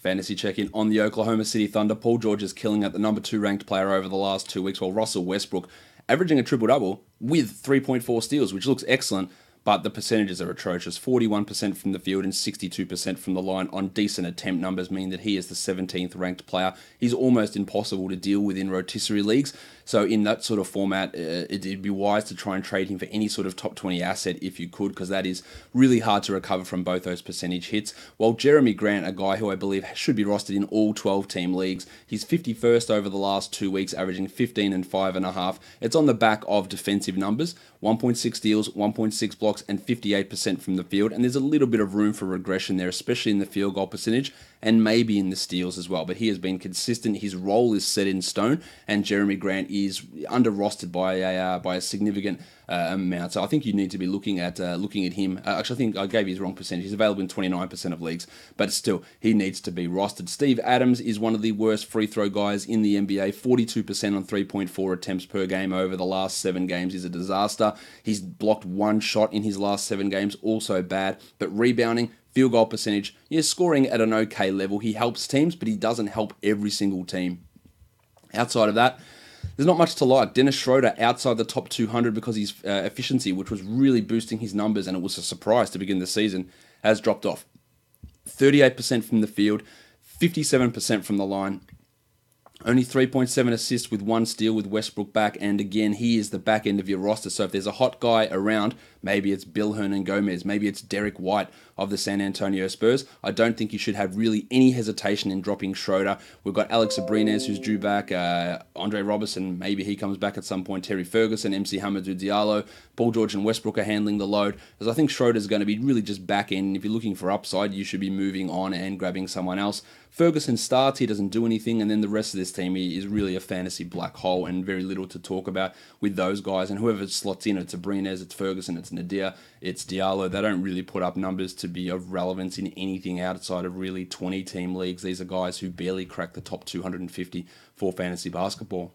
Fantasy check-in on the Oklahoma City Thunder. Paul George is killing at the number 2 ranked player over the last 2 weeks, while Russell Westbrook averaging a triple-double with 3.4 steals, which looks excellent, but the percentages are atrocious. 41% from the field and 62% from the line on decent attempt numbers mean that he is the 17th ranked player. He's almost impossible to deal with in rotisserie leagues. So in that sort of format, it'd be wise to try and trade him for any sort of top 20 asset if you could, because that is really hard to recover from both those percentage hits. While Jeremy Grant, a guy who I believe should be rostered in all 12-team leagues, he's 51st over the last 2 weeks, averaging 15 and 5.5. It's on the back of defensive numbers, 1.6 steals, 1.6 blocks, and 58% from the field. And there's a little bit of room for regression there, especially in the field goal percentage and maybe in the steals as well. But he has been consistent. His role is set in stone, and Jeremy Grant is under-rostered by a significant amount. So I think you need to be looking at him. Actually, I think I gave you his wrong percentage. He's available in 29% of leagues, but still, he needs to be rostered. Steve Adams is one of the worst free throw guys in the NBA. 42% on 3.4 attempts per game over the last 7 games is a disaster. He's blocked 1 shot in his last 7 games, also bad. But rebounding, field goal percentage, scoring at an okay level. He helps teams, but he doesn't help every single team. Outside of that, there's not much to like. Dennis Schroeder outside the top 200 because his efficiency, which was really boosting his numbers, and it was a surprise to begin the season, has dropped off. 38% from the field, 57% from the line. Only 3.7 assists with 1 steal with Westbrook back, and again, he is the back end of your roster. So if there's a hot guy around, maybe it's Bill Hernan-Gomez, maybe it's Derek White of the San Antonio Spurs, I don't think you should have really any hesitation in dropping Schroeder. We've got Alex Abrines, who's due back, Andre Robertson, maybe he comes back at some point, Terry Ferguson, MC Hamidou Diallo, Paul George and Westbrook are handling the load, because I think Schroeder's going to be really just back end. If you're looking for upside, you should be moving on and grabbing someone else. Ferguson starts, he doesn't do anything, and then the rest of this team is really a fantasy black hole and very little to talk about with those guys. And whoever slots in, it's Abrines, it's Ferguson, it's Nadir, it's Diallo. They don't really put up numbers to be of relevance in anything outside of really 20-team leagues. These are guys who barely crack the top 250 for fantasy basketball.